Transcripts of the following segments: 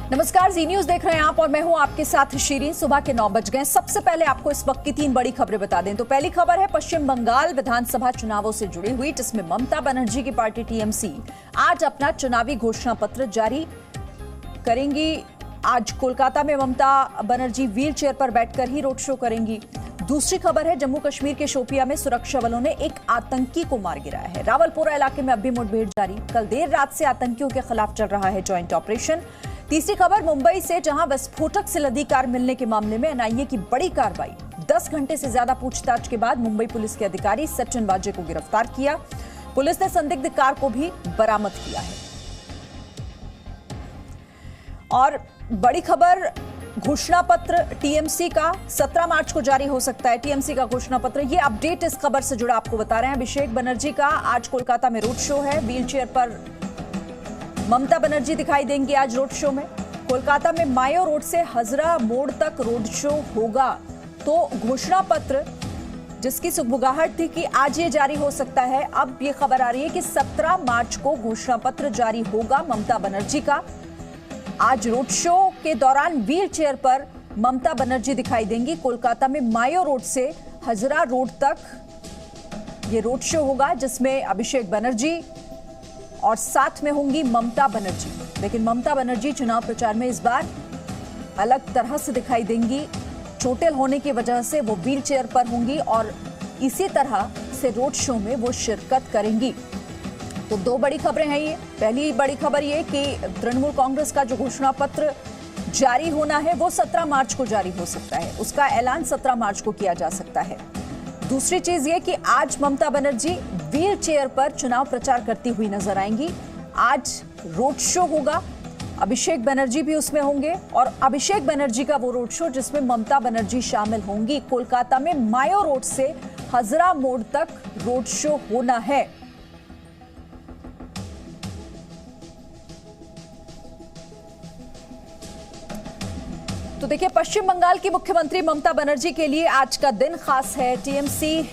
नमस्कार, जी न्यूज देख रहे हैं आप और मैं हूं आपके साथ शीरीन। सुबह के 9 बज गए। सबसे पहले आपको इस वक्त की 3 बड़ी खबरें बता दें तो पहली खबर है पश्चिम बंगाल विधानसभा चुनावों से जुड़ी हुई, जिसमें ममता बनर्जी की पार्टी टीएमसी आज अपना चुनावी घोषणा पत्र जारी करेंगी। आज कोलकाता में ममता बनर्जी व्हील चेयर पर बैठकर ही रोड शो करेंगी। दूसरी खबर है जम्मू कश्मीर के शोपिया में सुरक्षा बलों ने एक आतंकी को मार गिराया है। रावलपुरा इलाके में अब भी मुठभेड़ जारी। कल देर रात से आतंकियों के खिलाफ चल रहा है जॉइंट ऑपरेशन। तीसरी खबर मुंबई से, जहां विस्फोटक से लदी कार मिलने के मामले में एनआईए की बड़ी कार्रवाई। 10 घंटे से ज्यादा पूछताछ के बाद मुंबई पुलिस के अधिकारी सचिन वाजे को गिरफ्तार किया। पुलिस ने संदिग्ध कार को भी बरामद किया है। और बड़ी खबर घोषणा पत्र टीएमसी का 17 मार्च को जारी हो सकता है। टीएमसी का घोषणा पत्र, ये अपडेट इस खबर से जुड़ा आपको बता रहे हैं। अभिषेक बनर्जी का आज कोलकाता में रोड शो है। व्हील चेयर पर ममता बनर्जी दिखाई देंगी आज रोड शो में। कोलकाता में मायो रोड से हजरा मोड़ तक रोड शो होगा। तो घोषणा पत्र जिसकी सुगबुगाहट थी कि आज ये जारी हो सकता है, अब ये खबर आ रही है कि 17 मार्च को घोषणा पत्र जारी होगा ममता बनर्जी का। आज रोड शो के दौरान व्हील चेयर पर ममता बनर्जी दिखाई देंगी। कोलकाता में मायो रोड से हजरा रोड तक ये रोड शो होगा, जिसमें अभिषेक बनर्जी और साथ में होंगी ममता बनर्जी। लेकिन ममता बनर्जी चुनाव प्रचार में इस बार अलग तरह से दिखाई देंगी। चोटिल होने की वजह से वो व्हील चेयर पर होंगी और इसी तरह से रोड शो में वो शिरकत करेंगी। तो 2 बड़ी खबरें हैं ये। पहली बड़ी खबर ये कि तृणमूल कांग्रेस का जो घोषणा पत्र जारी होना है वो 17 मार्च को जारी हो सकता है। उसका ऐलान 17 मार्च को किया जा सकता है। दूसरी चीज ये कि आज ममता बनर्जी व्हील चेयर पर चुनाव प्रचार करती हुई नजर आएंगी। आज रोड शो होगा, अभिषेक बनर्जी भी उसमें होंगे और अभिषेक बनर्जी का वो रोड शो जिसमें ममता बनर्जी शामिल होंगी। कोलकाता में मायो रोड से हजरा मोड़ तक रोड शो होना है। तो देखिए, पश्चिम बंगाल की मुख्यमंत्री ममता बनर्जी के लिए आज का दिन खास है। टीएमसी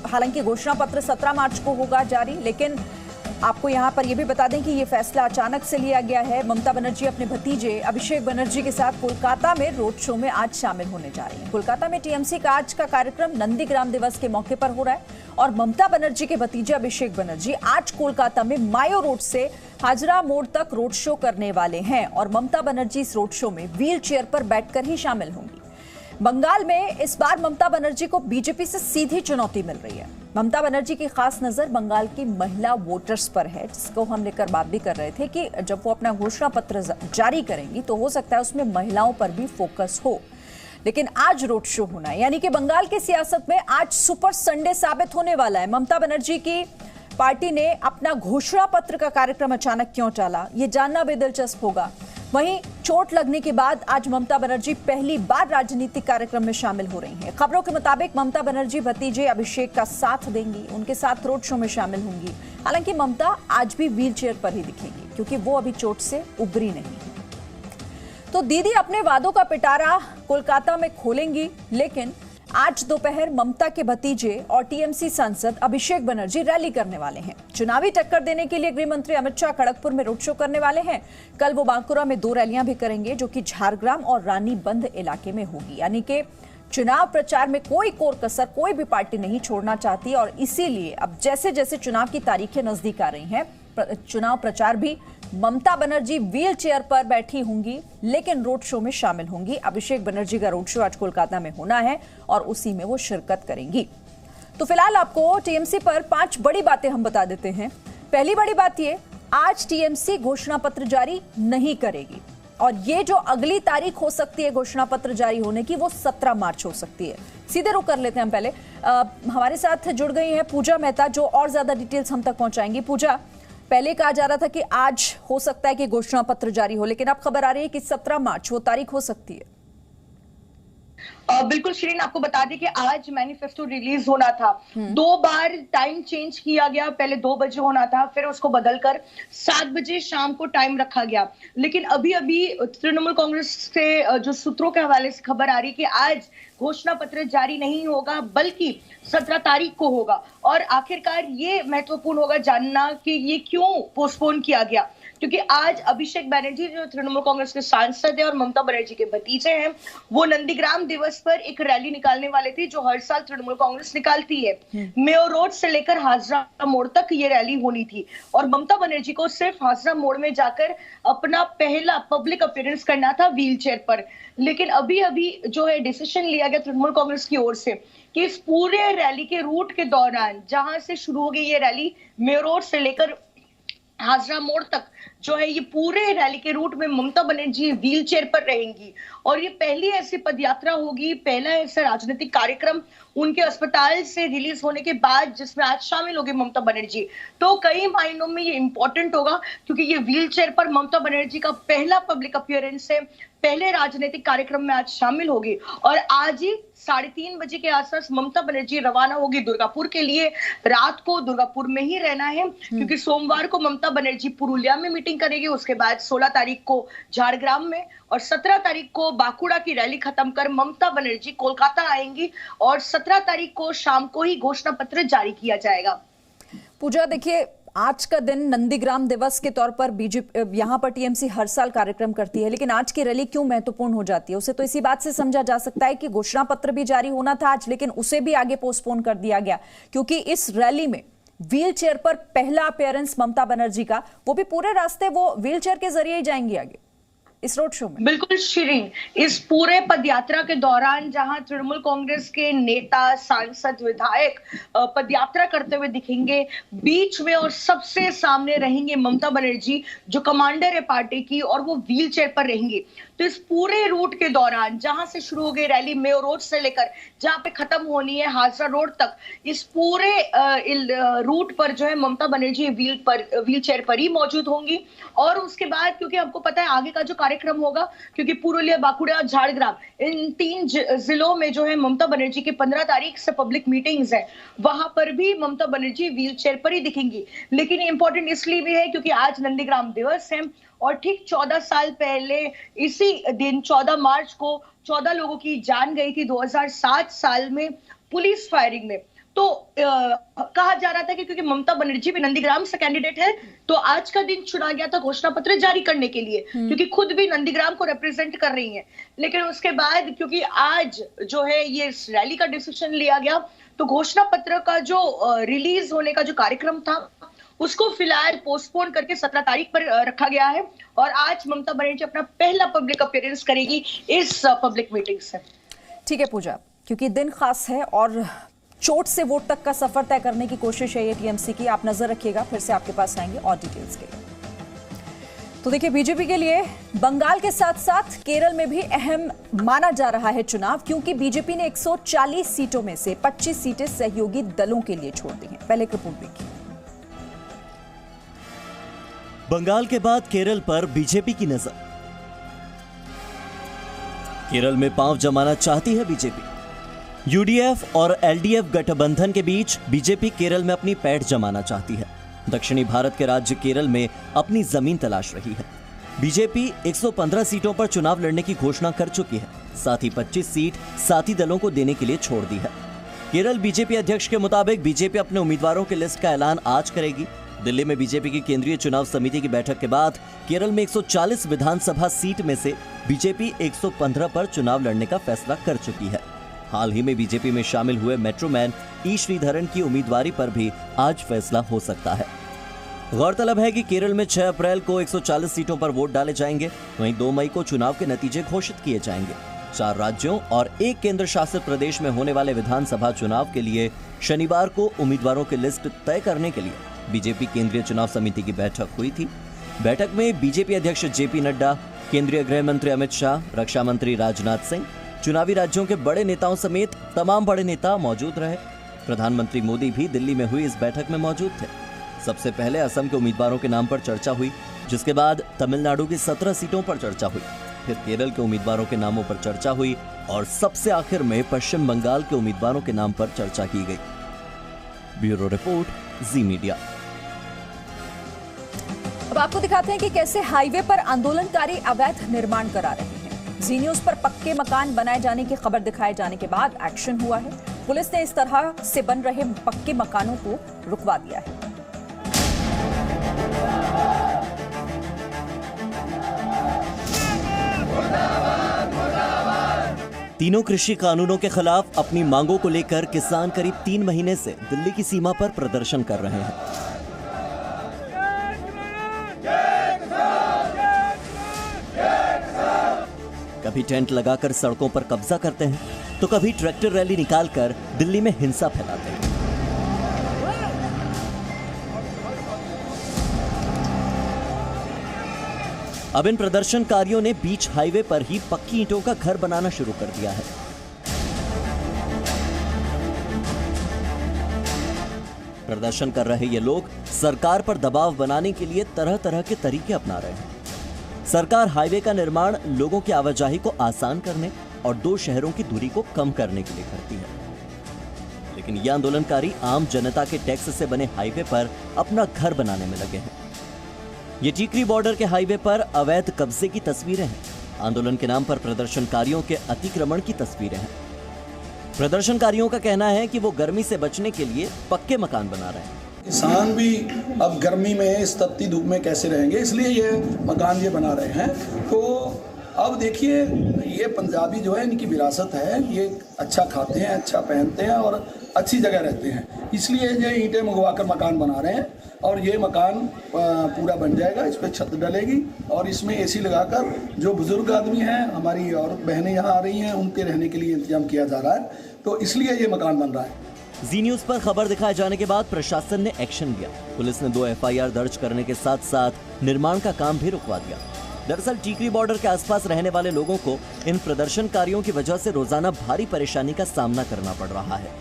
हालांकि घोषणा पत्र 17 मार्च को होगा जारी, लेकिन आपको यहां पर यह भी बता दें कि यह फैसला अचानक से लिया गया है। ममता बनर्जी अपने भतीजे अभिषेक बनर्जी के साथ कोलकाता में रोड शो में आज शामिल होने जा रही हैं। कोलकाता में टीएमसी का आज का कार्यक्रम नंदीग्राम दिवस के मौके पर हो रहा है और ममता बनर्जी के भतीजे अभिषेक बनर्जी आज कोलकाता में मायो रोड से हाजरा मोड़ तक रोड शो करने वाले हैं और ममता बनर्जी इस रोड शो में व्हील चेयर पर बैठकर ही शामिल होंगी। बंगाल में इस बार ममता बनर्जी को बीजेपी से सीधी चुनौती मिल रही है। ममता बनर्जी की खास नजर बंगाल की महिला वोटर्स पर है, जिसको हम लेकर बात भी कर रहे थे कि जब वो अपना घोषणा पत्र जारी करेंगी तो हो सकता है उसमें महिलाओं पर भी फोकस हो। लेकिन आज रोड शो होना है, यानी कि बंगाल की सियासत में आज सुपर संडे साबित होने वाला है। ममता बनर्जी की पार्टी ने अपना घोषणा पत्र का कार्यक्रम अचानक क्यों टाला, ये जानना भी दिलचस्प होगा। वहीं चोट लगने के बाद आज ममता बनर्जी पहली बार राजनीतिक कार्यक्रम में शामिल हो रही हैं। खबरों के मुताबिक ममता बनर्जी भतीजे अभिषेक का साथ देंगी, उनके साथ रोड शो में शामिल होंगी। हालांकि ममता आज भी व्हील चेयर पर ही दिखेगी क्योंकि वो अभी चोट से उबरी नहीं है। तो दीदी अपने वादों का पिटारा कोलकाता में खोलेंगी, लेकिन आज दोपहर ममता के भतीजे और टीएमसी सांसद अभिषेक बनर्जी रैली करने वाले हैं। चुनावी टक्कर देने के लिए गृह मंत्री अमित शाह खड़गपुर में रोड शो करने वाले हैं। कल वो बांकुरा में 2 रैलियां भी करेंगे, जो कि झारग्राम और रानीबंध इलाके में होगी। यानी कि चुनाव प्रचार में कोई कोर कसर कोई भी पार्टी नहीं छोड़ना चाहती और इसीलिए अब जैसे जैसे चुनाव की तारीखें नजदीक आ रही हैं, चुनाव प्रचार भी ममता बनर्जी व्हील चेयर पर बैठी होंगी, लेकिन रोड शो में शामिल होंगी। अभिषेक बनर्जी का रोड शो आज कोलकाता में होना है और उसी में वो शिरकत करेंगी। तो फिलहाल आपको टीएमसी पर 5 बड़ी बातें हम बता देते हैं। पहली बड़ी बात ये, आज टीएमसी घोषणा पत्र जारी नहीं करेगी और ये जो अगली तारीख हो सकती है घोषणा पत्र जारी होने की, वो 17 मार्च हो सकती है। सीधे रुक कर लेते हैं हम पहले। हमारे साथ जुड़ गई हैं पूजा मेहता, जो और ज्यादा डिटेल्स हम तक पहुंचाएंगी। पूजा, पहले कहा जा रहा था कि आज हो सकता है कि घोषणा पत्र जारी हो, लेकिन अब खबर आ रही है कि 17 मार्च वो तारीख हो सकती है। बिल्कुल शिरीन, आपको बता दें कि आज मैनिफेस्टो रिलीज होना था। 2 बार टाइम चेंज किया गया। पहले 2 बजे होना था, फिर उसको बदलकर 7 बजे शाम को टाइम रखा गया। लेकिन अभी अभी तृणमूल कांग्रेस से जो सूत्रों के हवाले से खबर आ रही है कि आज घोषणा पत्र जारी नहीं होगा, बल्कि 17 तारीख को होगा। और आखिरकार ये महत्वपूर्ण होगा जानना कि ये क्यों पोस्टपोन किया गया। क्योंकि आज अभिषेक बनर्जी जो तृणमूल कांग्रेस के सांसद है और ममता बनर्जी के भतीजे हैं, वो नंदीग्राम दिवस पर एक रैली निकालने वाले थे जो हर साल तृणमूल कांग्रेस निकालती है। मेयो रोड से लेकर हाजरा मोड़ तक ये रैली होनी थी और ममता बनर्जी को सिर्फ हाजरा मोड़ में जाकर अपना पहला पब्लिक अपीयरेंस करना था व्हील चेयर पर। लेकिन अभी अभी जो है डिसीजन लिया गया तृणमूल कांग्रेस की ओर से कि इस पूरे रैली के रूट के दौरान जहां से शुरू हो गई ये रैली मेयो रोड से लेकर हाजरा मोड़ तक जो है ये पूरे रैली के रूट में ममता बनर्जी व्हील चेयर पर रहेंगी और ये पहली ऐसी पदयात्रा होगी, पहला ऐसा राजनीतिक कार्यक्रम उनके अस्पताल से रिलीज होने के बाद जिसमें आज शामिल होगी ममता बनर्जी। तो कई मायनों में ये इंपॉर्टेंट होगा क्योंकि ये व्हील चेयर पर ममता बनर्जी का पहला पब्लिक अपीयरेंस है, पहले राजनीतिक कार्यक्रम में आज शामिल होगी और आज ही 3:30 बजे के आसपास ममता बनर्जी रवाना होगी दुर्गापुर के लिए। रात को दुर्गापुर में ही रहना है क्योंकि सोमवार को ममता बनर्जी पुरुलिया में मीटिंग करेगी, उसके बाद 16 तारीख को झारग्राम में और 17 तारीख को बांकुड़ा की रैली खत्म कर ममता बनर्जी कोलकाता आएंगी और 17 तारीख को शाम को ही घोषणा पत्र जारी किया जाएगा। पूजा, देखिए आज का दिन नंदीग्राम दिवस के तौर पर बीजेपी यहाँ पर टीएमसी हर साल कार्यक्रम करती है, लेकिन आज की रैली क्यों महत्वपूर्ण हो जाती है? उसे तो इसी बात से समझा जा सकता है कि घोषणा पत्र भी जारी होना था आज, लेकिन उसे भी आगे पोस्टपोन कर दिया गया क्योंकि इस रैली में व्हील चेयर पर पहला अपीयरेंस ममता बनर्जी का, वो भी पूरे रास्ते वो व्हील चेयर के जरिए ही जाएंगी आगे इस रोड शो में। बिल्कुल शिरीन, इस पूरे पदयात्रा के दौरान जहां तृणमूल कांग्रेस के नेता, सांसद, विधायक पदयात्रा करते हुए दिखेंगे, बीच में और सबसे सामने रहेंगे ममता बनर्जी जो कमांडर है पार्टी की और वो व्हील चेयर पर रहेंगी। तो इस पूरे रूट के दौरान जहां से शुरू हो गई रैली मेयो रोड से लेकर जहां पे खत्म होनी है हाजरा रोड तक, इस पूरे रूट पर जो है ममता बनर्जी व्हील चेयर पर ही मौजूद होंगी। और उसके बाद क्योंकि हमको पता है आगे का जो कार्यक्रम होगा, क्योंकि पुरुलिया, बांकुड़ा, झारग्राम इन 3 जिलों में जो है ममता बनर्जी की 15 तारीख से पब्लिक मीटिंग्स है, वहां पर भी ममता बनर्जी व्हील चेयर पर ही दिखेंगी। लेकिन इंपॉर्टेंट इसलिए भी है क्योंकि आज नंदीग्राम दिवस है और ठीक 14 साल पहले इसी दिन 14 मार्च को 14 लोगों की जान गई थी 2007 साल में पुलिस फायरिंग में। तो कहा जा रहा था कि क्योंकि ममता बनर्जी भी नंदीग्राम से कैंडिडेट है तो आज का दिन चुना गया था घोषणा पत्र जारी करने के लिए, क्योंकि खुद भी नंदीग्राम को रिप्रेजेंट कर रही हैं। लेकिन उसके बाद क्योंकि आज जो है ये रैली का डिसीजन लिया गया तो घोषणा पत्र का जो रिलीज होने का जो कार्यक्रम था उसको फिलहाल पोस्टपोन करके 17 तारीख पर रखा गया है और आज ममता बनर्जी अपना पहला पब्लिक अपीयरेंस करेगी इस पब्लिक मीटिंग से। ठीक है पूजा, क्योंकि दिन खास है और चोट से वोट तक का सफर तय करने की कोशिश है ये टीएमसी की, आप नजर रखिएगा, फिर से आपके पास आएंगे और डिटेल्स के लिए। तो देखिए, बीजेपी के लिए बंगाल के साथ साथ केरल में भी अहम माना जा रहा है चुनाव, क्योंकि बीजेपी ने 140 सीटों में से 25 सीटें सहयोगी दलों के लिए छोड़ दी हैं। पहले एक रिपोर्ट देखिए। बंगाल के बाद केरल पर बीजेपी की नजर। केरल में पांव जमाना चाहती है बीजेपी। यूडीएफ और एलडीएफ गठबंधन के बीच बीजेपी केरल में अपनी पैठ जमाना चाहती है। दक्षिणी भारत के राज्य केरल में अपनी जमीन तलाश रही है। बीजेपी 115 सीटों पर चुनाव लड़ने की घोषणा कर चुकी है, साथ ही 25 सीट साथी दलों को देने के लिए छोड़ दी है। केरल बीजेपी अध्यक्ष के मुताबिक बीजेपी अपने उम्मीदवारों की लिस्ट का ऐलान आज करेगी। दिल्ली में बीजेपी की केंद्रीय चुनाव समिति की बैठक के बाद केरल में 140 विधानसभा सीट में से बीजेपी 115 पर चुनाव लड़ने का फैसला कर चुकी है। हाल ही में बीजेपी में शामिल हुए मेट्रोमैन ई श्रीधरन की उम्मीदवारी पर भी आज फैसला हो सकता है। गौरतलब है कि केरल में 6 अप्रैल को 140 सीटों पर वोट डाले जाएंगे, वहीं 2 मई को चुनाव के नतीजे घोषित किए जाएंगे। 4 राज्यों और 1 केंद्र शासित प्रदेश में होने वाले विधानसभा चुनाव के लिए शनिवार को उम्मीदवारों की लिस्ट तय करने के लिए बीजेपी केंद्रीय चुनाव समिति की बैठक हुई थी। बैठक में बीजेपी अध्यक्ष जेपी नड्डा, केंद्रीय गृह मंत्री अमित शाह, रक्षा मंत्री राजनाथ सिंह, चुनावी राज्यों के बड़े नेताओं समेत तमाम बड़े नेता मौजूद रहे। प्रधानमंत्री मोदी भी दिल्ली में हुई इस बैठक में मौजूद थे। सबसे पहले असम के उम्मीदवारों के नाम पर चर्चा हुई, जिसके बाद तमिलनाडु की 17 सीटों पर चर्चा हुई, फिर केरल के उम्मीदवारों के नामों पर चर्चा हुई और सबसे आखिर में पश्चिम बंगाल के उम्मीदवारों के नाम पर चर्चा की गई। ब्यूरो रिपोर्ट, जी मीडिया। अब आपको दिखाते हैं कि कैसे हाईवे पर आंदोलनकारी अवैध निर्माण करा रहे हैं। जी न्यूज पर पक्के मकान बनाए जाने की खबर दिखाए जाने के बाद एक्शन हुआ है। पुलिस ने इस तरह से बन रहे पक्के मकानों को रुकवा दिया है। तीनों कृषि कानूनों के खिलाफ अपनी मांगों को लेकर किसान करीब 3 महीने से दिल्ली की सीमा पर प्रदर्शन कर रहे हैं। कभी टेंट लगाकर सड़कों पर कब्जा करते हैं तो कभी ट्रैक्टर रैली निकालकर दिल्ली में हिंसा फैलाते हैं। अब इन प्रदर्शनकारियों ने बीच हाईवे पर ही पक्की ईंटों का घर बनाना शुरू कर दिया है। प्रदर्शन कर रहे ये लोग सरकार पर दबाव बनाने के लिए तरह तरह के तरीके अपना रहे हैं। सरकार हाईवे का निर्माण लोगों की आवाजाही को आसान करने और 2 शहरों की दूरी को कम करने के लिए करती है, लेकिन ये आंदोलनकारी आम जनता के टैक्स से बने हाईवे पर अपना घर बनाने में लगे हैं। ये टीकरी बॉर्डर के हाईवे पर अवैध कब्जे की तस्वीरें हैं। आंदोलन के नाम पर प्रदर्शनकारियों के अतिक्रमण की तस्वीरें हैं। प्रदर्शनकारियों का कहना है कि वो गर्मी से बचने के लिए पक्के मकान बना रहे हैं। किसान भी अब गर्मी में इस तपती धूप में कैसे रहेंगे, इसलिए ये मकान ये बना रहे हैं। तो अब देखिए, ये पंजाबी जो है इनकी विरासत है, ये अच्छा खाते हैं, अच्छा पहनते हैं और अच्छी जगह रहते हैं, इसलिए ये ईंटें मंगवाकर मकान बना रहे हैं। और ये मकान पूरा बन जाएगा, इस पर छत डलेगी और इसमें एसी लगाकर जो बुजुर्ग आदमी हैं, हमारी और बहनें यहाँ आ रही हैं, उनके रहने के लिए इंतजाम किया जा रहा है। तो इसलिए ये मकान बन रहा है। जी न्यूज पर खबर दिखाए जाने के बाद प्रशासन ने एक्शन लिया। पुलिस ने 2 FIR दर्ज करने के साथ साथ निर्माण का काम भी रुकवा दिया। दरअसल टीकरी बॉर्डर के आसपास रहने वाले लोगों को इन प्रदर्शनकारियों की वजह से रोजाना भारी परेशानी का सामना करना पड़ रहा है।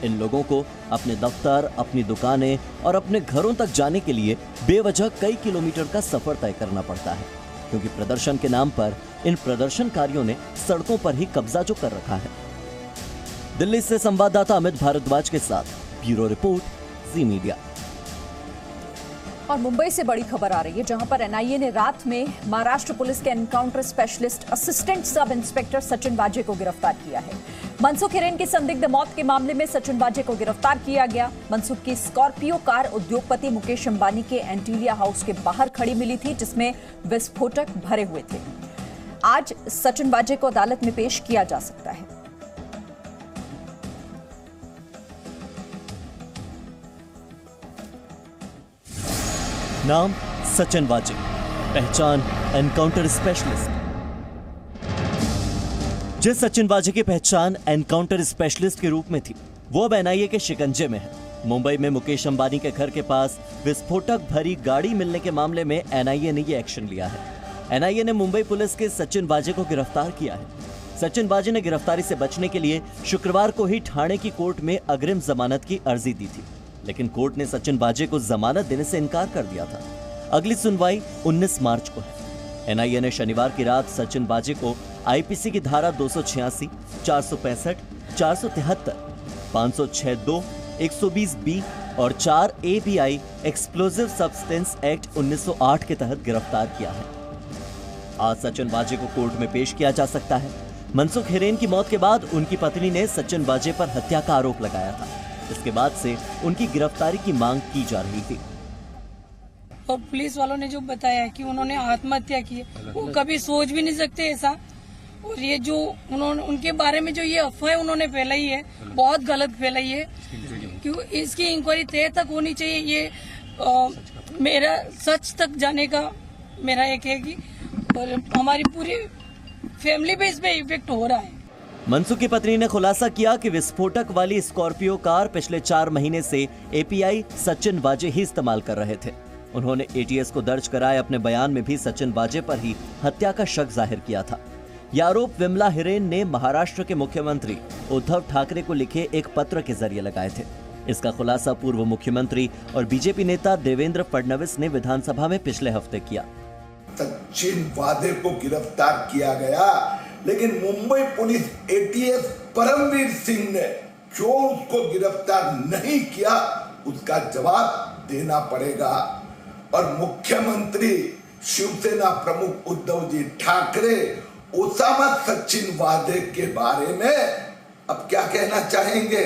इन लोगों को अपने दफ्तर, अपनी दुकानें और अपने घरों तक जाने के लिए बेवजह कई किलोमीटर का सफर तय करना पड़ता है, क्योंकि प्रदर्शन के नाम पर इन प्रदर्शनकारियों ने सड़कों पर ही कब्जा जो कर रखा है। दिल्ली से संवाददाता अमित भारद्वाज के साथ ब्यूरो रिपोर्ट, जी मीडिया। और मुंबई से बड़ी खबर आ रही है, जहां पर NIA ने रात में महाराष्ट्र पुलिस के encounter specialist assistant sub inspector Sachin वाजे को गिरफ्तार किया है। मनसुख हिरेन की संदिग्ध मौत के मामले में सचिन वाजे को गिरफ्तार किया गया। मनसुख की स्कॉर्पियो कार उद्योगपति मुकेश अंबानी के एंटीलिया हाउस के बाहर खड़ी मिली थी, जिसमें विस्फोटक भरे हुए थे। आज सचिन वाजे को अदालत में पेश किया जा सकता है। नाम सचिन वाजे, पहचान एनकाउंटर स्पेशलिस्ट। जिस सचिन वाजे की पहचान एनकाउंटर स्पेशलिस्ट के रूप में थी, वो अब NIA के शिकंजे में है। मुंबई में मुकेश अंबानी के घर के पास विस्फोटक भरी गाड़ी मिलने के मामले में NIA ने ये एक्शन लिया है। NIA ने मुंबई पुलिस के सचिन वाजे को गिरफ्तार किया है। सचिन वाजे ने गिरफ्तारी से बचने के लिए शुक्रवार को ही ठाणे की कोर्ट में अग्रिम जमानत की अर्जी दी थी, लेकिन कोर्ट ने सचिन वाजे को जमानत देने से इनकार कर दिया था। अगली सुनवाई 19 मार्च को है। NIA ने शनिवार की रात सचिन वाजे को IPC की धारा 286, 465, 473, 506(2), 120(b) और 4 ABI एक्सप्लोजिव सब्सटेंस एक्ट 1908 के तहत गिरफ्तार किया है। आज सचिन वाजे को कोर्ट में पेश किया जा सकता है। मनसुख हिरेन की मौत के बाद उनकी पत्नी ने सचिन वाजे पर हत्या का आरोप लगाया था। इसके बाद से उनकी गिरफ्तारी की मांग की जा रही थी। और पुलिस वालों ने जो बताया कि उन्होंने आत्महत्या की, वो कभी सोच भी नहीं सकते ऐसा। और ये जो उन्होंने उनके बारे में जो ये अफवाह उन्होंने फैलाई है, बहुत गलत फैलाई है। क्यों इसकी इंक्वायरी तय तक होनी चाहिए। ये मेरा सच तक जाने का मेरा एक है कि और हमारी पूरी फैमिली पे इस पे इफेक्ट हो रहा है। मनसुख की पत्नी ने खुलासा किया कि विस्फोटक वाली स्कॉर्पियो कार पिछले 4 महीने से API सचिन वाजे ही इस्तेमाल कर रहे थे। उन्होंने ATS को दर्ज कराए अपने बयान में भी सचिन वाजे पर ही हत्या का शक जाहिर किया था। यह आरोप विमला हिरेन ने महाराष्ट्र के मुख्यमंत्री उद्धव ठाकरे को लिखे एक पत्र के जरिए लगाए थे। इसका खुलासा पूर्व मुख्यमंत्री और BJP नेता देवेंद्र फडणवीस ने विधानसभा में पिछले हफ्ते किया। सचिन वाजे को गिरफ्तार किया गया, लेकिन मुंबई पुलिस ATS परमवीर सिंह ने जो उसको गिरफ्तार नहीं किया, उसका जवाब देना पड़ेगा। और मुख्यमंत्री शिवसेना प्रमुख उद्धव जी ठाकरे ओसामा सचिन वाजे के बारे में अब क्या कहना चाहेंगे?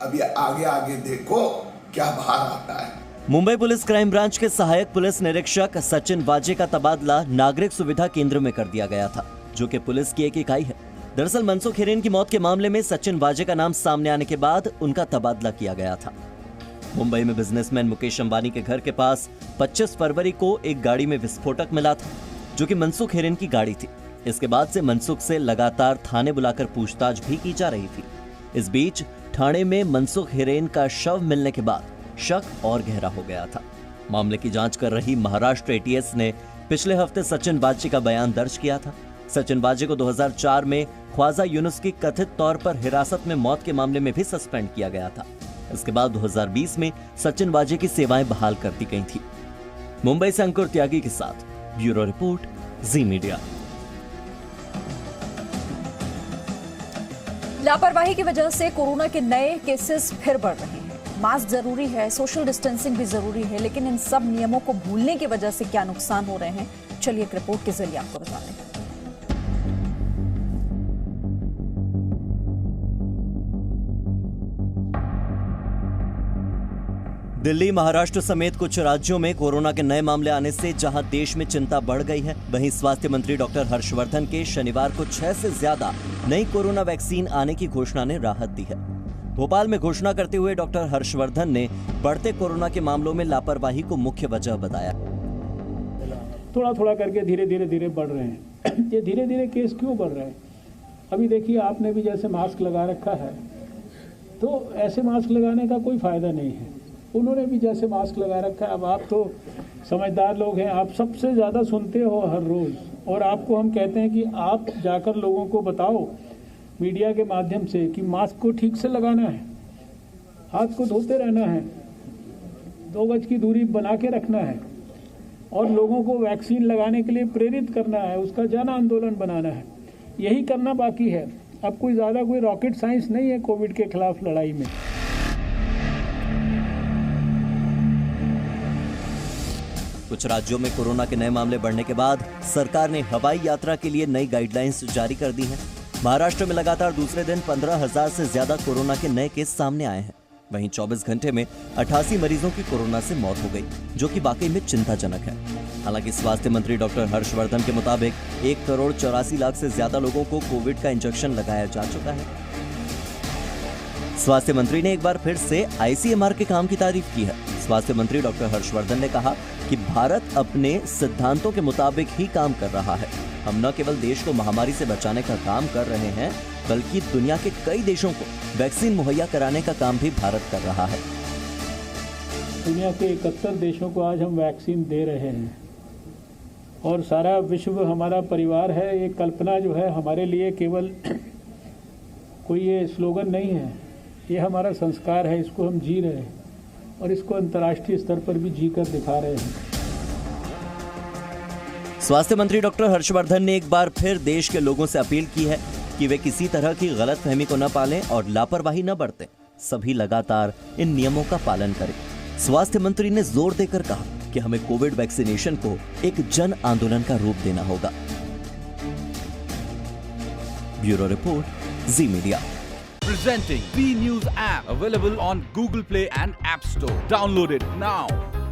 अब ये आगे आगे देखो क्या बाहर आता है। मुंबई पुलिस क्राइम ब्रांच के सहायक पुलिस निरीक्षक सचिन वाजे का तबादला नागरिक सुविधा केंद्र में कर दिया गया था, जो कि पुलिस की एक इकाई है। दरअसल मनसुख हिरेन की मौत के मामले में सचिन वाजे का नाम सामने आने के बाद उनका तबादला किया गया था। मुंबई में बिजनेसमैन मुकेश अंबानी के घर के पास 25 फरवरी को एक गाड़ी में विस्फोटक मिला था, जो कि मनसुख हिरेन की गाड़ी थी। इसके बाद से मनसुख से लगातार थाने बुलाकर पूछताछ भी की जा रही थी। इस बीच ठाणे में मनसुख हिरेन का शव मिलने के बाद शक और गहरा हो गया था। मामले की जांच कर रही महाराष्ट्र एटीएस ने पिछले हफ्ते सचिन वाजे का बयान दर्ज किया था। सचिन वाजे को 2004 में ख्वाजा यूनुस की कथित तौर पर हिरासत में मौत के मामले में भी सस्पेंड किया गया था। इसके बाद 2020 में सचिन वाजे की सेवाएं बहाल कर दी गई थी। मुंबई से अंकुर त्यागी के साथ ब्यूरो रिपोर्ट, जी मीडिया। लापरवाही की वजह से कोरोना के नए केसेस फिर बढ़ रहे हैं। मास्क जरूरी है, सोशल डिस्टेंसिंग भी जरूरी है, लेकिन इन सब नियमों को भूलने की वजह से क्या नुकसान हो रहे हैं, चलिए एक रिपोर्ट के जरिए आपको बताते हैं। दिल्ली, महाराष्ट्र समेत कुछ राज्यों में कोरोना के नए मामले आने से जहां देश में चिंता बढ़ गई है, वहीं स्वास्थ्य मंत्री डॉक्टर हर्षवर्धन के शनिवार को 6 से ज्यादा नई कोरोना वैक्सीन आने की घोषणा ने राहत दी है। भोपाल में घोषणा करते हुए डॉक्टर हर्षवर्धन ने बढ़ते कोरोना के मामलों में लापरवाही को मुख्य वजह बताया। थोड़ा थोड़ा करके धीरे बढ़ रहे हैं। ये धीरे केस क्यों बढ़ रहे हैं? अभी देखिए, आपने भी जैसे मास्क लगा रखा है, तो ऐसे मास्क लगाने का कोई फायदा नहीं है। उन्होंने भी जैसे मास्क लगा रखा है। अब आप तो समझदार लोग हैं, आप सबसे ज़्यादा सुनते हो हर रोज़, और आपको हम कहते हैं कि आप जाकर लोगों को बताओ मीडिया के माध्यम से कि मास्क को ठीक से लगाना है, हाथ को धोते रहना है, 2 गज की दूरी बना के रखना है, और लोगों को वैक्सीन लगाने के लिए प्रेरित करना है, उसका जन आंदोलन बनाना है। यही करना बाकी है। अब कोई ज़्यादा कोई रॉकेट साइंस नहीं है कोविड के खिलाफ लड़ाई में। कुछ राज्यों में कोरोना के नए मामले बढ़ने के बाद सरकार ने हवाई यात्रा के लिए नई गाइडलाइंस जारी कर दी हैं। महाराष्ट्र में लगातार दूसरे दिन 15,000 से ज्यादा कोरोना के नए केस सामने आए हैं। वहीं 24 घंटे में 88 मरीजों की कोरोना से मौत हो गई, जो कि वाकई में चिंताजनक है। हालांकि स्वास्थ्य मंत्री डॉक्टर हर्षवर्धन के मुताबिक 1,84,00,000 से ज्यादा लोगों को कोविड का इंजेक्शन लगाया जा चुका है। स्वास्थ्य मंत्री ने एक बार फिर से आईसीएमआर के काम की तारीफ की है। स्वास्थ्य मंत्री डॉक्टर हर्षवर्धन ने कहा कि भारत अपने सिद्धांतों के मुताबिक ही काम कर रहा है। हम न केवल देश को महामारी से बचाने का काम कर रहे हैं, बल्कि दुनिया के कई देशों को वैक्सीन मुहैया कराने का काम भी भारत कर रहा है। दुनिया के 71 देशों को आज हम वैक्सीन दे रहे हैं, और सारा विश्व हमारा परिवार है। ये कल्पना जो है हमारे लिए केवल कोई ये स्लोगन नहीं है, ये हमारा संस्कार है। इसको हम जी रहे हैं, और इसको अंतर्राष्ट्रीय स्तर पर भी जीकर दिखा रहे हैं। स्वास्थ्य मंत्री डॉक्टर हर्षवर्धन ने एक बार फिर देश के लोगों से अपील की है कि वे किसी तरह की गलतफहमी को न पालें और लापरवाही न बरतें। सभी लगातार इन नियमों का पालन करें। स्वास्थ्य मंत्री ने जोर देकर कहा कि हमें कोविड वैक्सीनेशन को एक जन आंदोलन का रूप देना होगा। Bureau report, ji media. Presenting B News app, available on Google Play and App Store. Download it now.